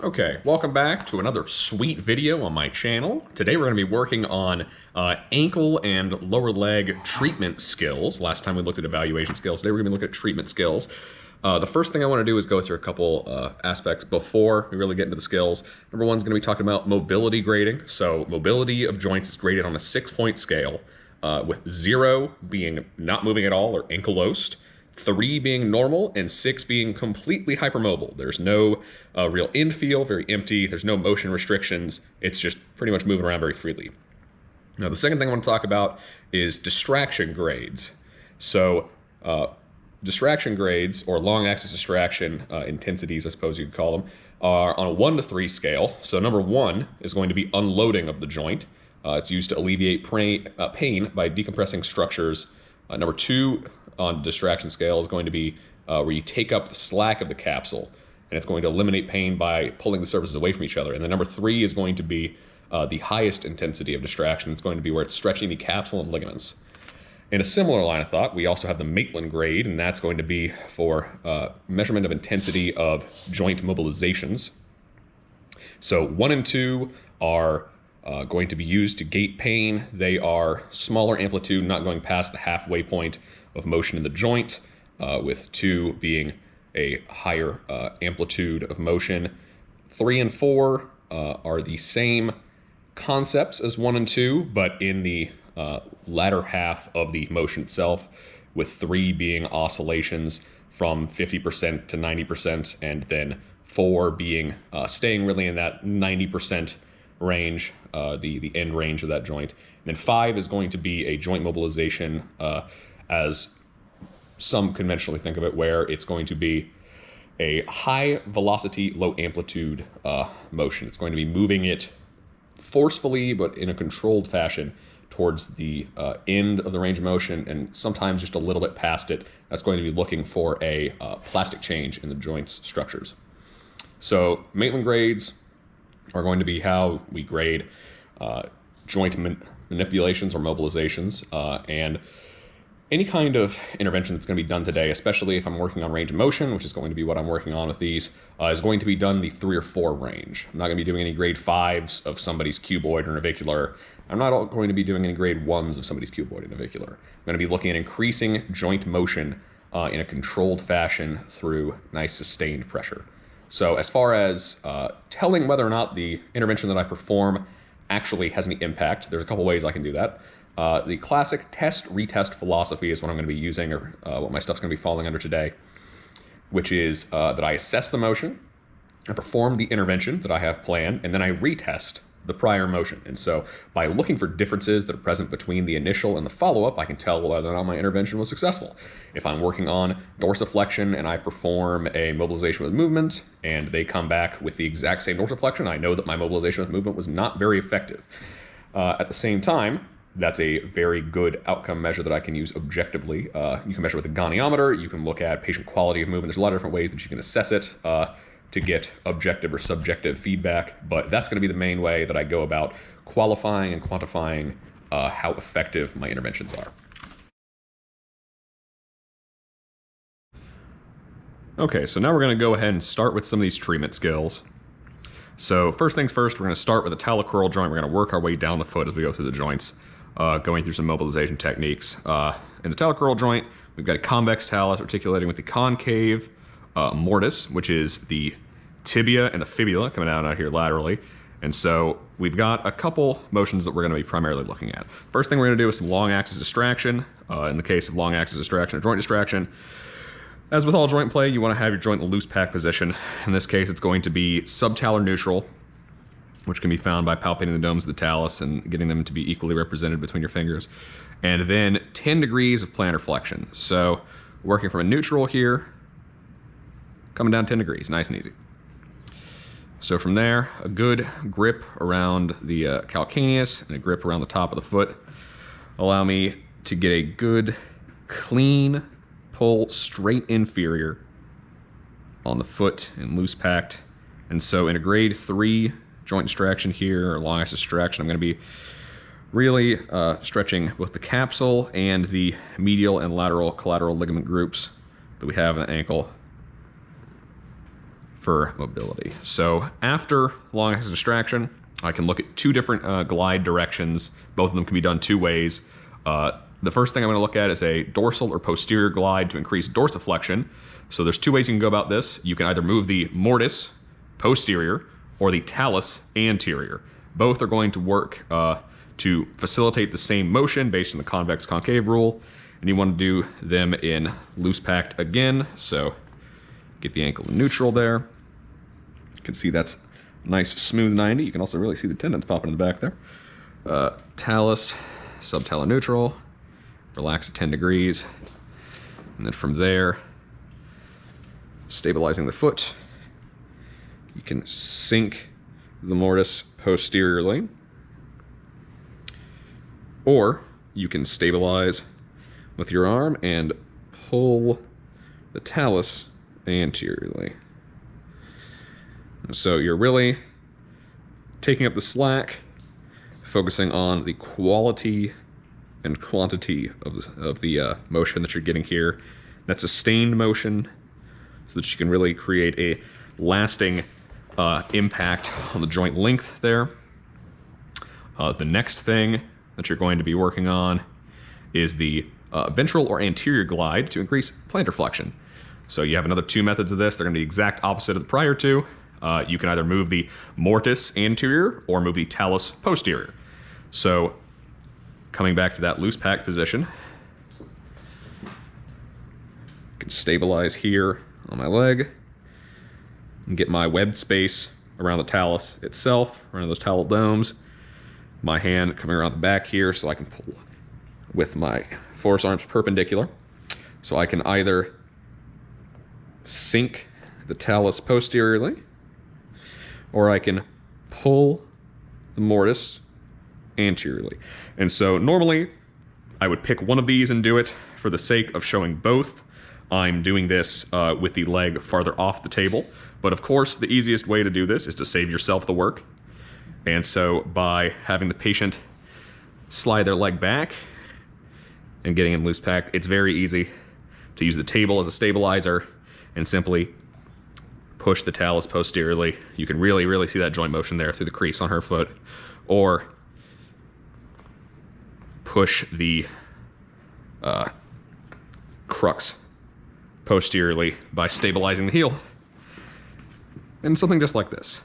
Okay, welcome back to another sweet video on my channel. Today we're going to be working on ankle and lower leg treatment skills. Last time we looked at evaluation skills. Today we're going to be looking at treatment skills. The first thing I want to do is go through a couple aspects before we really get into the skills. Number one is going to be talking about mobility grading. So mobility of joints is graded on a 6-point scale, with 0 being not moving at all or ankylosed, 3 being normal, and 6 being completely hypermobile. There's no real infield, very empty. There's no motion restrictions. It's just pretty much moving around very freely. Now, the second thing I want to talk about is distraction grades. So distraction grades, or long axis distraction intensities, I suppose you could call them, are on a 1 to 3 scale. So number 1 is going to be unloading of the joint. It's used to alleviate pain by decompressing structures. Number 2 on distraction scale is going to be where you take up the slack of the capsule, and it's going to eliminate pain by pulling the surfaces away from each other. And then number 3 is going to be the highest intensity of distraction. It's going to be where it's stretching the capsule and ligaments. In a similar line of thought, we also have the Maitland grade, and that's going to be for measurement of intensity of joint mobilizations. So 1 and 2 are going to be used to gate pain. They are smaller amplitude, not going past the halfway point of motion in the joint, with 2 being a higher amplitude of motion. 3 and 4 are the same concepts as 1 and 2, but in the latter half of the motion itself, with 3 being oscillations from 50% to 90%, and then 4 being staying really in that 90% range, the end range of that joint. And then 5 is going to be a joint mobilization, as some conventionally think of it, where it's going to be a high velocity, low amplitude motion. It's going to be moving it forcefully, but in a controlled fashion towards the end of the range of motion, and sometimes just a little bit past it. That's going to be looking for a plastic change in the joint's structures. So Maitland grades are going to be how we grade joint manipulations or mobilizations, and any kind of intervention that's going to be done today, especially if I'm working on range of motion, which is going to be what I'm working on with these, is going to be done the 3 or 4 range. I'm not going to be doing any grade 5s of somebody's cuboid or navicular. I'm not going to be doing any grade 1s of somebody's cuboid or navicular. I'm going to be looking at increasing joint motion in a controlled fashion through nice sustained pressure. So as far as telling whether or not the intervention that I perform actually has any impact, there's a couple ways I can do that. The classic test-retest philosophy is what I'm going to be using, or what my stuff's going to be falling under today, which is that I assess the motion, I perform the intervention that I have planned, and then I retest the prior motion. And so by looking for differences that are present between the initial and the follow-up, I can tell whether or not my intervention was successful. If I'm working on dorsiflexion and I perform a mobilization with movement, and they come back with the exact same dorsiflexion, I know that my mobilization with movement was not very effective. At the same time, that's a very good outcome measure that I can use objectively. You can measure with a goniometer. You can look at patient quality of movement. There's a lot of different ways that you can assess it to get objective or subjective feedback, but that's going to be the main way that I go about qualifying and quantifying how effective my interventions are. Okay, so now we're going to go ahead and start with some of these treatment skills. So first things first, we're going to start with the TAlocrural joint. We're going to work our way down the foot as we go through the joints, going through some mobilization techniques. In the TAlocrural joint, we've got a convex talus articulating with the concave mortise, which is the tibia and the fibula coming out here laterally. And so we've got a couple motions that we're going to be primarily looking at. First thing we're going to do is some long axis distraction. In the case of long axis distraction or joint distraction, as with all joint play, you want to have your joint in the loose pack position. In this case, it's going to be subtalar neutral, which can be found by palpating the domes of the talus and getting them to be equally represented between your fingers. And then 10 degrees of plantar flexion. So working from a neutral here, coming down 10 degrees, nice and easy. So from there, a good grip around the calcaneus and a grip around the top of the foot allow me to get a good, clean pull straight inferior on the foot and loose packed. And so in a grade 3 joint distraction here, or long axis distraction, I'm going to be really stretching both the capsule and the medial and lateral collateral ligament groups that we have in the ankle for mobility. So after long axis distraction, I can look at two different glide directions. Both of them can be done two ways. The first thing I'm going to look at is a dorsal or posterior glide to increase dorsiflexion. So there's two ways you can go about this. You can either move the mortise posterior or the talus anterior. Both are going to work to facilitate the same motion based on the convex-concave rule. And you want to do them in loose packed again. So get the ankle in neutral there. You can see that's a nice smooth 90. You can also really see the tendons popping in the back there. Talus, subtalar neutral, relax at 10 degrees. And then from there, stabilizing the foot, you can sink the mortise posteriorly, or you can stabilize with your arm and pull the talus anteriorly. So you're really taking up the slack, focusing on the quality and quantity of the motion that you're getting here. That sustained motion, so that you can really create a lasting impact on the joint length there. The next thing that you're going to be working on is the ventral or anterior glide to increase plantar flexion. So you have another two methods of this. They're going to be the exact opposite of the prior two. You can either move the mortise anterior or move the talus posterior. So coming back to that loose pack position, I can stabilize here on my leg and get my webbed space around the talus itself, around those talus domes. My hand coming around the back here so I can pull with my forearms perpendicular. So I can either sink the talus posteriorly, or I can pull the mortise anteriorly. And so normally I would pick one of these and do it. For the sake of showing both, I'm doing this with the leg farther off the table. But of course, the easiest way to do this is to save yourself the work. And so by having the patient slide their leg back and getting in loose packed, it's very easy to use the table as a stabilizer and simply push the talus posteriorly. You can really, really see that joint motion there through the crease on her foot. Or push the crux posteriorly by stabilizing the heel. And something just like this.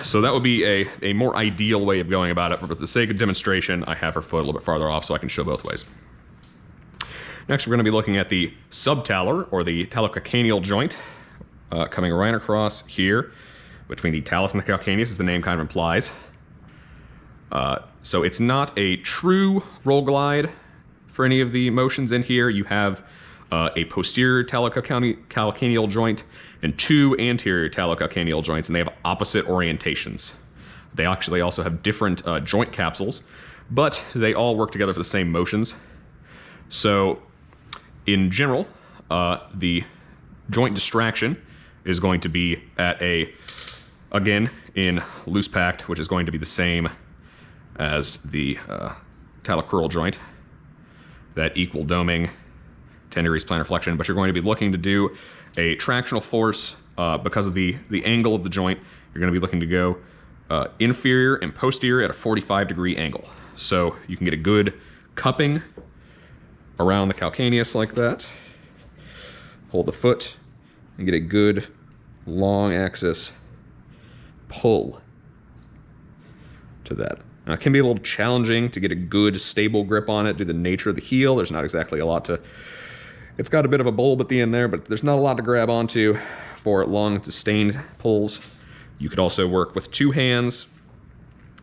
So that would be a more ideal way of going about it, but for the sake of demonstration, I have her foot a little bit farther off so I can show both ways. Next, we're going to be looking at the subtalar, or the talocalcaneal joint, coming right across here between the talus and the calcaneus, as the name kind of implies. So it's not a true roll glide for any of the motions in here. You have a posterior talocalcaneal joint and two anterior talocalcaneal joints, and they have opposite orientations. They actually also have different joint capsules, but they all work together for the same motions. So in general, the joint distraction is going to be at again, in loose packed, which is going to be the same as the TAlocrural joint, that equal doming, 10 degrees plantar flexion, but you're going to be looking to do a tractional force because of the angle of the joint. You're going to be looking to go inferior and posterior at a 45-degree angle. So you can get a good cupping around the calcaneus like that. Hold the foot and get a good long axis pull to that. Now, it can be a little challenging to get a good stable grip on it due to the nature of the heel. There's not exactly a lot to... It's got a bit of a bulb at the end there, but there's not a lot to grab onto for long, sustained pulls. You could also work with two hands,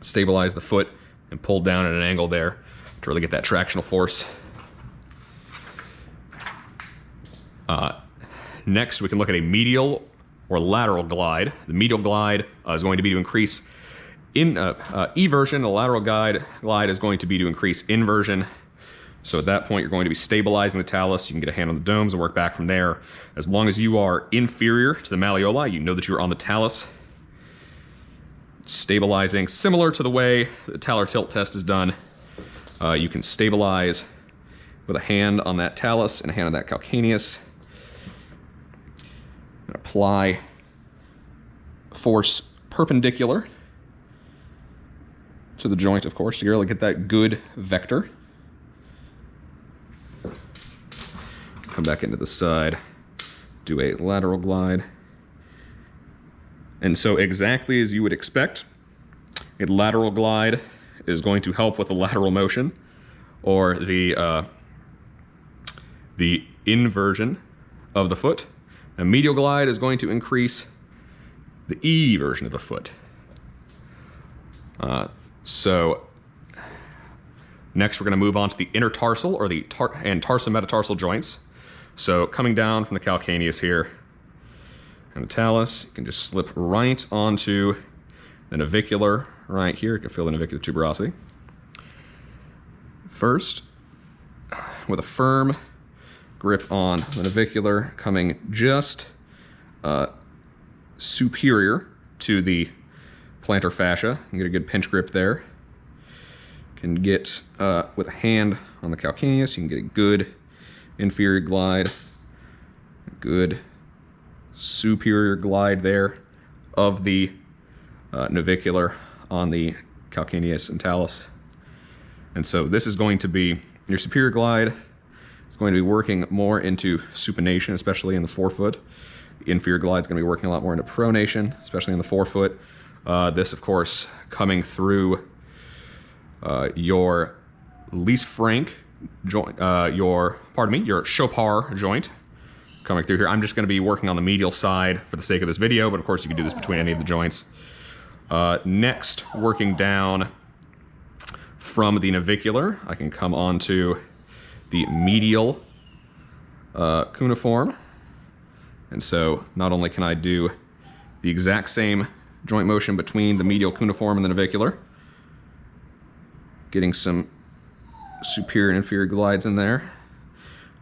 stabilize the foot, and pull down at an angle there to really get that tractional force. Next, we can look at a medial or lateral glide. The medial glide is going to be to increase eversion. The lateral glide is going to be to increase inversion. So at that point, you're going to be stabilizing the talus. You can get a hand on the domes and work back from there. As long as you are inferior to the malleoli, you know that you're on the talus. Stabilizing, similar to the way the talar tilt test is done. You can stabilize with a hand on that talus and a hand on that calcaneus. apply force perpendicular to the joint, of course, to really get that good vector. Come back into the side, do a lateral glide. And so exactly as you would expect, a lateral glide is going to help with the lateral motion, or the inversion of the foot. A medial glide is going to increase the eversion of the foot. So next we're going to move on to the intertarsal or the tarsal metatarsal joints. So coming down from the calcaneus here and the talus, you can just slip right onto the navicular right here. You can feel the navicular tuberosity. First, with a firm grip on the navicular, coming just superior to the plantar fascia. You can get a good pinch grip there. You can get, with a hand on the calcaneus, you can get a good inferior glide, a good superior glide there of the navicular on the calcaneus and talus. And so this is going to be your superior glide. It's going to be working more into supination, especially in the forefoot. The inferior glide is going to be working a lot more into pronation, especially in the forefoot. This, of course, coming through your least frank joint, your Chopard joint, coming through here. I'm just going to be working on the medial side for the sake of this video, but of course you can do this between any of the joints. Next, working down from the navicular, I can come onto the medial cuneiform. And so not only can I do the exact same joint motion between the medial cuneiform and the navicular, getting some superior and inferior glides in there,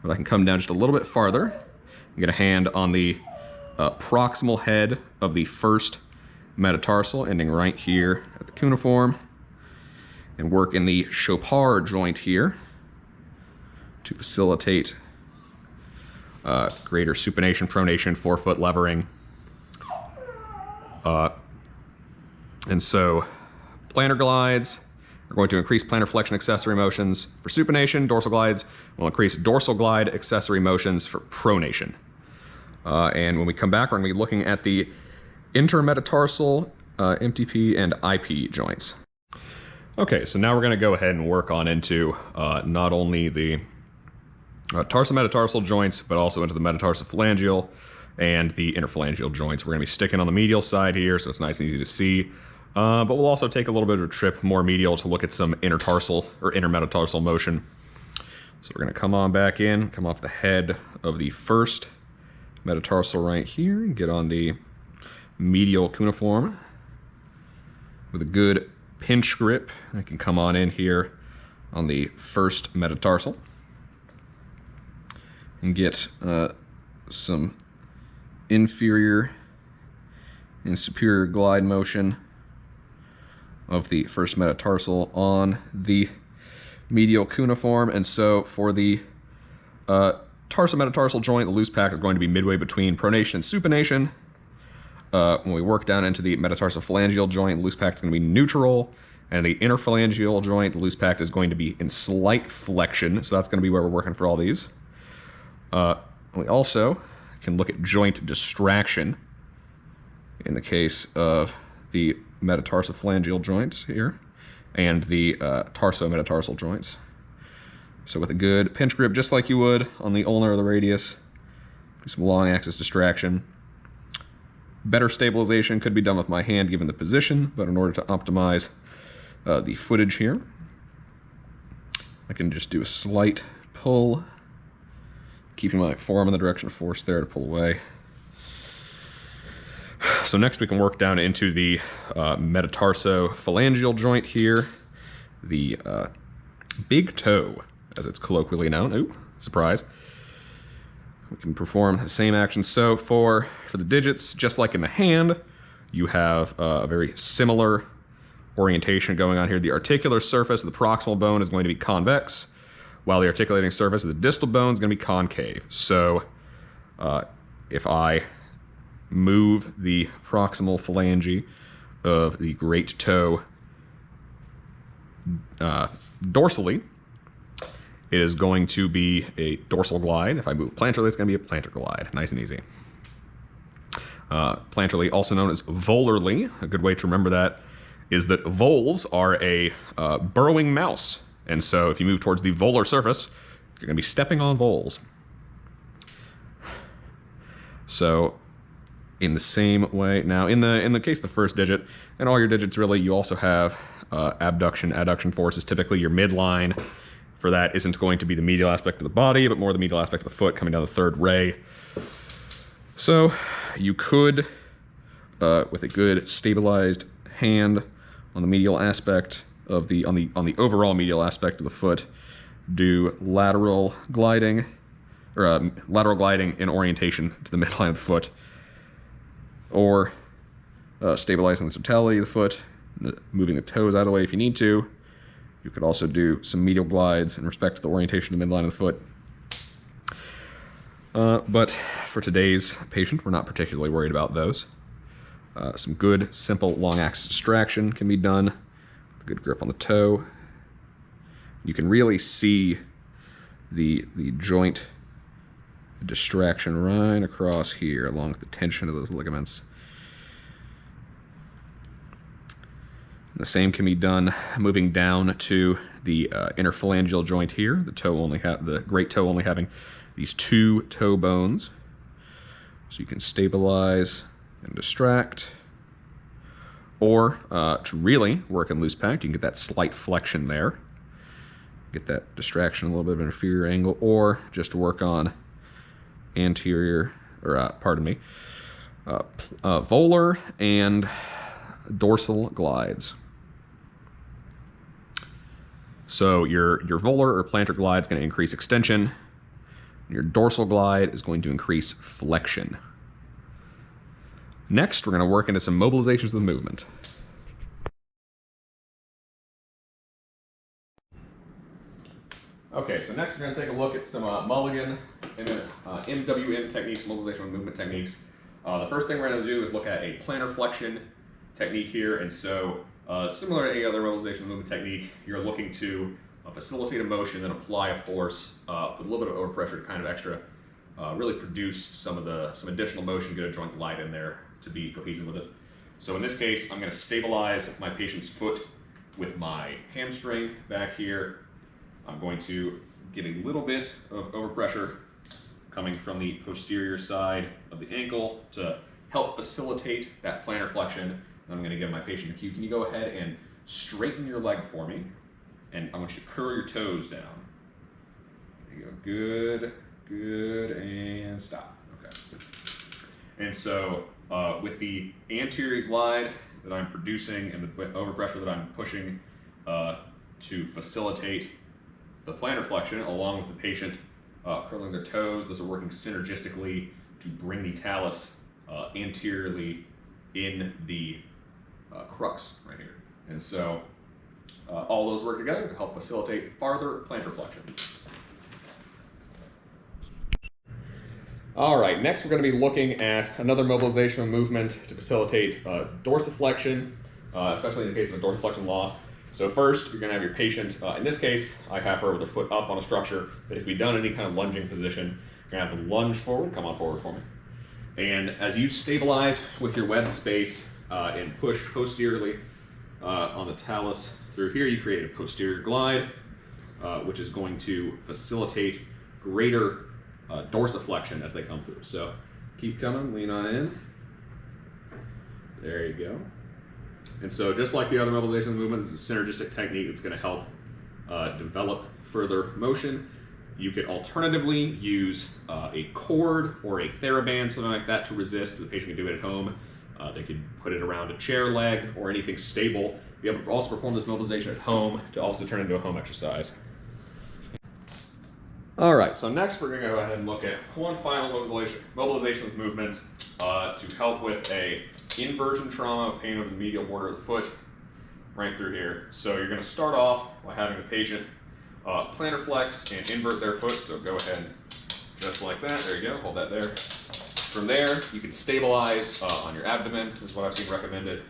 but I can come down just a little bit farther and get a hand on the proximal head of the first metatarsal, ending right here at the cuneiform, and work in the Chopard joint here to facilitate greater supination, pronation, forefoot levering. And so plantar glides are going to increase plantar flexion accessory motions for supination. Dorsal glides will increase dorsal glide accessory motions for pronation. And when we come back, we're going to be looking at the intermetatarsal, MTP, and IP joints. Okay, so now we're going to go ahead and work on into not only the tarsal metatarsal joints, but also into the metatarsophalangeal and the interphalangeal joints. We're going to be sticking on the medial side here, so it's nice and easy to see. But we'll also take a little bit of a trip more medial to look at some intertarsal or intermetatarsal motion. So we're going to come on back in, come off the head of the first metatarsal right here, and get on the medial cuneiform with a good pinch grip. I can come on in here on the first metatarsal and get some inferior and superior glide motion of the first metatarsal on the medial cuneiform. And so for the tarsal metatarsal joint, the loose pack is going to be midway between pronation and supination. When we work down into the metatarsophalangeal joint, the loose pack is going to be neutral, and the interphalangeal joint, the loose pack is going to be in slight flexion. So that's going to be where we're working for all these. We also can look at joint distraction in the case of the metatarsophalangeal joints here and the tarsometatarsal joints. So with a good pinch grip, just like you would on the ulnar or the radius, do some long axis distraction. Better stabilization could be done with my hand given the position, but in order to optimize the footage here, I can just do a slight pull, keeping my forearm in the direction of force there to pull away. So next we can work down into the metatarsophalangeal joint here, the big toe, as it's colloquially known. Ooh, surprise. We can perform the same action. So for the digits, just like in the hand, you have a very similar orientation going on here. The articular surface of the proximal bone is going to be convex, while the articulating surface of the distal bone is going to be concave. So if I move the proximal phalange of the great toe dorsally, it is going to be a dorsal glide. If I move plantarly, it's going to be a plantar glide. Nice and easy. Plantarly, also known as volarly, a good way to remember that is that voles are a burrowing mouse. And so if you move towards the volar surface, you're going to be stepping on voles. So in the same way, now in the case of the first digit, and all your digits really, you also have abduction, adduction forces. Typically your midline for that isn't going to be the medial aspect of the body, but more the medial aspect of the foot coming down the third ray. So you could, with a good stabilized hand on the medial aspect of the, on the overall medial aspect of the foot, do lateral gliding, or lateral gliding in orientation to the midline of the foot, or stabilizing the totality of the foot, moving the toes out of the way if you need to. You could also do some medial glides in respect to the orientation of the midline of the foot. But for today's patient, we're not particularly worried about those. Some good, simple long axis distraction can be done with a good grip on the toe. You can really see the joint distraction right across here along with the tension of those ligaments. The same can be done moving down to the interphalangeal joint here. The great toe only having these two toe bones, so you can stabilize and distract. Or to really work in loose packed, you can get that slight flexion there, get that distraction, a little bit of an inferior angle, or just work on anterior, or pardon me, volar and dorsal glides. So your volar or plantar glide is going to increase extension. Your dorsal glide is going to increase flexion. Next, we're going to work into some mobilizations of the movement. Okay, so next we're going to take a look at some Mulligan and MWM techniques, mobilization of movement techniques. The first thing we're going to do is look at a plantar flexion technique here, and so similar to any other mobilization of movement technique, you're looking to facilitate a motion, then apply a force with a little bit of overpressure to kind of really produce some additional motion, get a joint glide in there to be cohesive with it. So in this case, I'm going to stabilize my patient's foot with my hamstring back here. I'm going to give a little bit of overpressure coming from the posterior side of the ankle to help facilitate that plantar flexion. And I'm going to give my patient a cue. Can you go ahead and straighten your leg for me? And I want you to curl your toes down. There you go. Good, good, and stop. Okay. And so with the anterior glide that I'm producing and the overpressure that I'm pushing to facilitate the plantar flexion, along with the patient curling their toes, those are working synergistically to bring the talus anteriorly in the crux right here. And so all those work together to help facilitate farther plantar flexion. All right, next we're going to be looking at another mobilizational movement to facilitate dorsiflexion, especially in the case of a dorsiflexion loss. So first, you're going to have your patient, in this case, I have her with her foot up on a structure, but if we've done any kind of lunging position, you're going to have to lunge forward. Come on forward for me. And as you stabilize with your webbed space and push posteriorly on the talus through here, you create a posterior glide, which is going to facilitate greater dorsiflexion as they come through. So keep coming, lean on in. There you go. And so just like the other mobilization movements, it's a synergistic technique that's going to help develop further motion. You could alternatively use a cord or a TheraBand, something like that, to resist. The patient can do it at home. They could put it around a chair leg or anything stable. Be able to also perform this mobilization at home to also turn into a home exercise. All right, so next we're going to go ahead and look at one final mobilization of movement to help with a inversion trauma, pain over the medial border of the foot, right through here. So you're going to start off by having the patient plantar flex and invert their foot. So go ahead just like that. There you go. Hold that there. From there, you can stabilize on your abdomen. This is what I've seen recommended.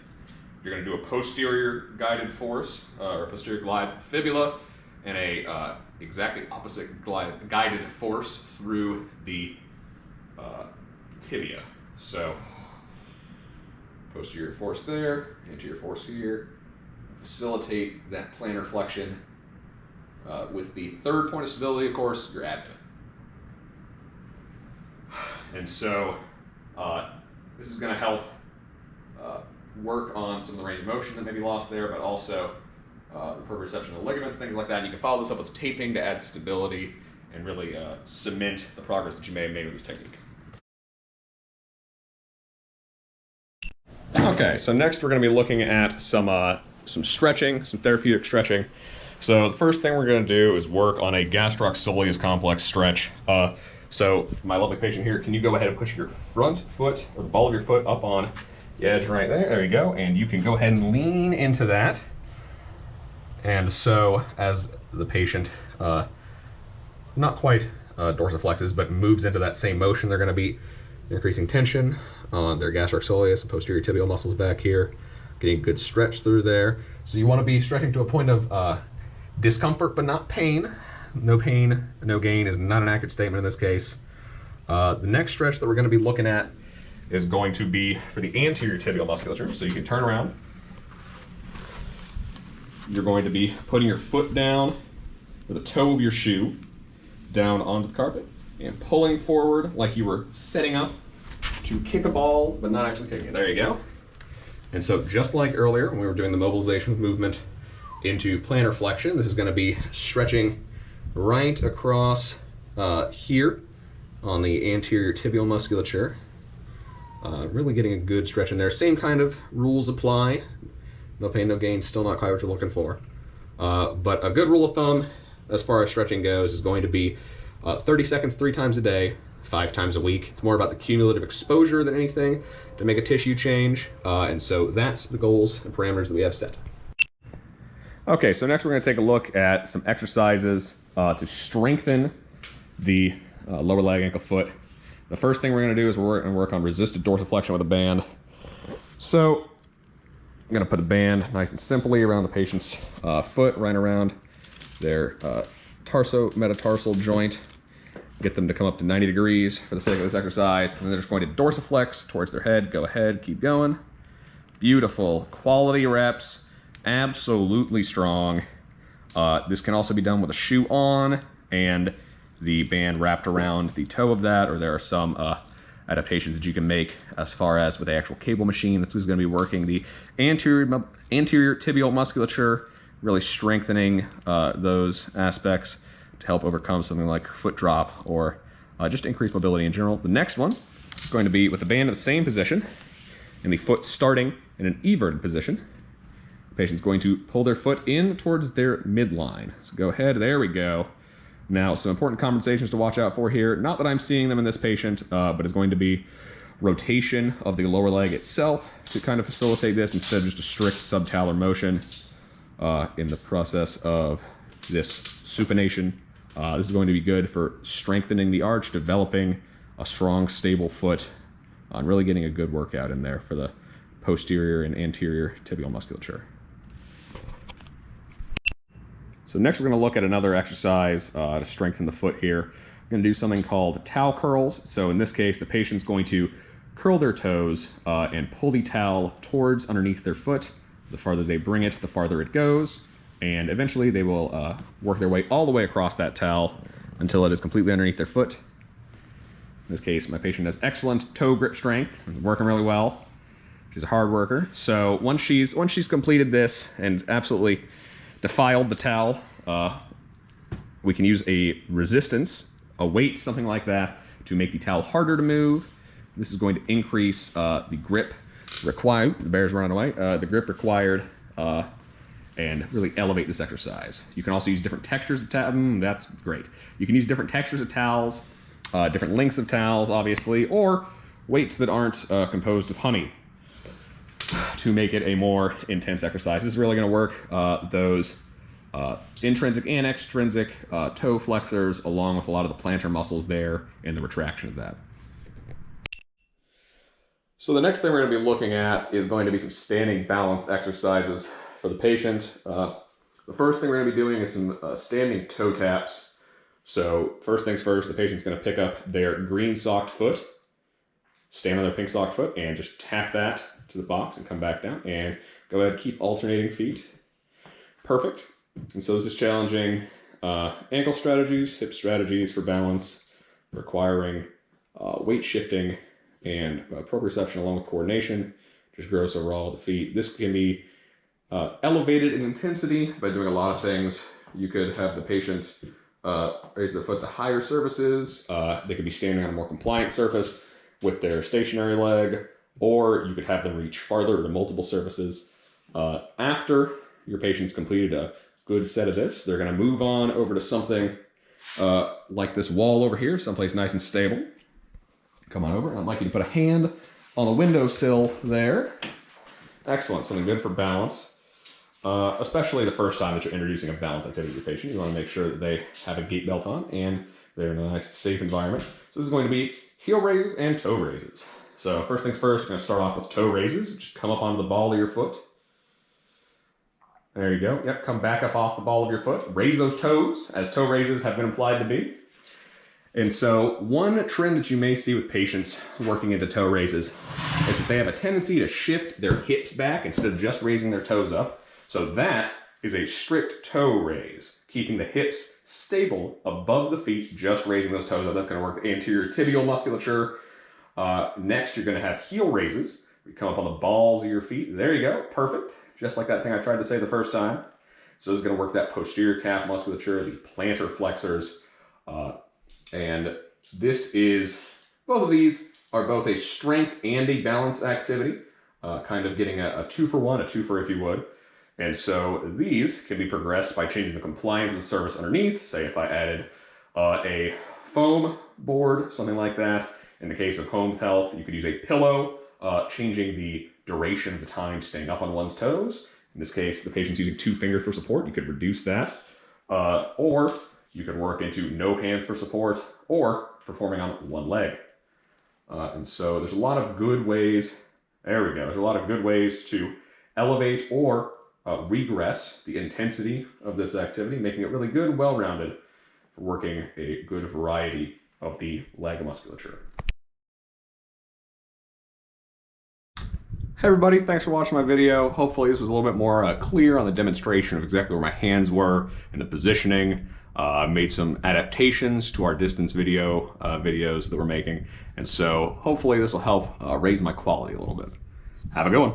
You're going to do a posterior guided force or posterior glide with the fibula, and a exactly opposite guided force through the tibia. So posterior force there, anterior force here. Facilitate that plantar flexion with the third point of stability, of course, your abdomen. And so this is going to help work on some of the range of motion that may be lost there, but also the proprioception of the ligaments, things like that. And you can follow this up with taping to add stability and really cement the progress that you may have made with this technique. Okay, so next we're going to be looking at some stretching, some therapeutic stretching. So the first thing we're going to do is work on a gastrosoleus complex stretch. So my lovely patient here, can you go ahead and push your front foot or the ball of your foot up on the edge right there? There you go. And you can go ahead and lean into that. And so as the patient not quite dorsiflexes, but moves into that same motion, they're going to be increasing tension on their gastrocsoleus and posterior tibial muscles back here, getting a good stretch through there. So you want to be stretching to a point of discomfort but not pain. No pain, no gain is not an accurate statement in this case. The next stretch that we're going to be looking at is going to be for the anterior tibial musculature. So you can turn around. You're going to be putting your foot down with the toe of your shoe down onto the carpet and pulling forward like you were setting up to kick a ball, but not actually kicking it. There you go. And so just like earlier when we were doing the mobilization movement into plantar flexion, this is going to be stretching right across here on the anterior tibial musculature. Really getting a good stretch in there. Same kind of rules apply. No pain, no gain, still not quite what you're looking for. But a good rule of thumb as far as stretching goes is going to be 30 seconds 3 times a day, 5 times a week. It's more about the cumulative exposure than anything to make a tissue change. And so that's the goals and parameters that we have set. Okay, so next we're going to take a look at some exercises to strengthen the lower leg, ankle, foot. The first thing we're going to do is we're going to work on resisted dorsiflexion with a band. So I'm going to put a band nice and simply around the patient's foot, right around their Tarsal Metatarsal joint. Get them to come up to 90 degrees for the sake of this exercise. And then they're just going to dorsiflex towards their head. Go ahead, keep going. Beautiful. Quality reps. Absolutely strong. This can also be done with a shoe on and the band wrapped around the toe of that, or there are some adaptations that you can make as far as with the actual cable machine. This is going to be working the anterior tibial musculature, really strengthening those aspects to help overcome something like foot drop or just increase mobility in general. The next one is going to be with the band in the same position and the foot starting in an everted position. The patient's going to pull their foot in towards their midline. So go ahead, there we go. Now, some important compensations to watch out for here. Not that I'm seeing them in this patient, but it's going to be rotation of the lower leg itself to kind of facilitate this instead of just a strict subtalar motion in the process of this supination. This is going to be good for strengthening the arch, developing a strong, stable foot, and really getting a good workout in there for the posterior and anterior tibial musculature. So next we're going to look at another exercise to strengthen the foot here. We're going to do something called towel curls. So in this case, the patient's going to curl their toes and pull the towel towards underneath their foot. The farther they bring it, the farther it goes. And eventually they will work their way all the way across that towel until it is completely underneath their foot. In this case, my patient has excellent toe grip strength, working really well. She's a hard worker. So once she's completed this and absolutely defiled the towel, we can use a resistance, a weight, something like that, to make the towel harder to move. This is going to increase the grip required. The bear's running away. The grip required, and really elevate this exercise. You can also use different textures of towels. That's great. You can use different textures of towels, different lengths of towels, obviously, or weights that aren't composed of honey to make it a more intense exercise. This is really going to work those intrinsic and extrinsic toe flexors along with a lot of the plantar muscles there and the retraction of that. So the next thing we're going to be looking at is going to be some standing balance exercises for the patient. The first thing we're going to be doing is some standing toe taps. So first things first, the patient's going to pick up their green socked foot, stand on their pink socked foot, and just tap that to the box and come back down. And go ahead and keep alternating feet. Perfect. And so this is challenging ankle strategies, hip strategies for balance, requiring weight shifting and proprioception along with coordination, just gross overall of the feet. This can be elevated in intensity by doing a lot of things. You could have the patient raise their foot to higher surfaces. They could be standing on a more compliant surface with their stationary leg, or you could have them reach farther to multiple surfaces. After your patient's completed a good set of this, they're going to move on over to something like this wall over here, someplace nice and stable. Come on over. I'd like you to put a hand on the windowsill there. Excellent. Something good for balance. Especially the first time that you're introducing a balance activity to your patient. You want to make sure that they have a gait belt on and they're in a nice, safe environment. So this is going to be heel raises and toe raises. So first things first, we're going to start off with toe raises. Just come up onto the ball of your foot. There you go. Yep, come back up off the ball of your foot. Raise those toes, as toe raises have been implied to be. And so one trend that you may see with patients working into toe raises is that they have a tendency to shift their hips back instead of just raising their toes up. So that is a strict toe raise, keeping the hips stable above the feet, just raising those toes up. That's going to work the anterior tibial musculature. Next, you're going to have heel raises. You come up on the balls of your feet. There you go. Perfect. Just like that thing I tried to say the first time. So this is going to work that posterior calf musculature, the plantar flexors. And this is, both of these are both a strength and a balance activity, kind of getting a 2-for-1, a 2 for if you would. And so these can be progressed by changing the compliance of the surface underneath. Say if I added a foam board, something like that. In the case of home health, you could use a pillow, changing the duration of the time staying up on one's toes. In this case, the patient's using 2 fingers for support. You could reduce that. Or you could work into no hands for support or performing on one leg. And so there's a lot of good ways, there we go, there's a lot of good ways to elevate or regress the intensity of this activity, making it really good and well-rounded for working a good variety of the leg musculature. Hey everybody, thanks for watching my video. Hopefully this was a little bit more clear on the demonstration of exactly where my hands were and the positioning. Made some adaptations to our distance videos that we're making. And so hopefully this will help raise my quality a little bit. Have a good one.